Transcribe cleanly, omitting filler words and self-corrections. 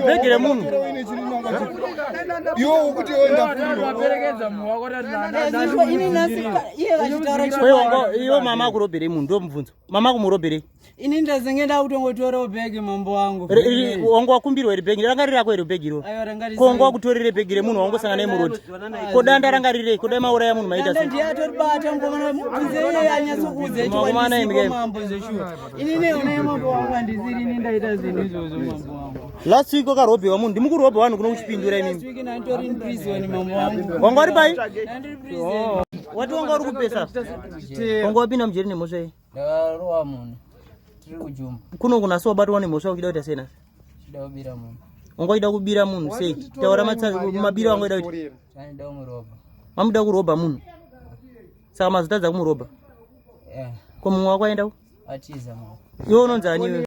Begere munhu. Yo kuti oenda vaperekedza munhu wako ini nasi iye vachitaura Iwo mama kurobhere munhu ndo mubvunzo. Mama kumurobhere. ini ndazengenda kutongotora bhegi mambo wangu. Wangu wakumbirwa iri bhegi ranga riri rako iri bhegi ro. Kongo wakutorere bhegi remunhu wangosangana naye murodhi. Kodanda ranga riri kodai mauraya munhu maita sei. Ndiyatoribata ngomana mubvunze iye anyatsokuudze chowandisiwo mambo zveshuwa. ini neone mambo wangu handisiri ini ndaita zvinhu izvozvo mambo wangu. Last week wakarobhewa munhu ndimukurobha vanhu kuno kuchipindura inini. Last week nanditori in prison mambo wangu. Wanga uri pai? Nandiri prison. Wati wanga uri kupesa? Wanga wapinda mujeri nemhosva iyi? Ndakarowa munhu. Tiri kujumba. Kuno kunasi wabatwa nemhosva uchida kuita sei nasi? Chida kubira munhu. Wanga uchida kubira munhu sei? Taura mabiro wanga uchida kuti? Chanida kumurobha. Mamuda kurobha munhu. Saka mazotadza kumurobha. Yeah. Ko mumwe wako aenda ku? Atiza munhu. Iwe unonzi ani iwe?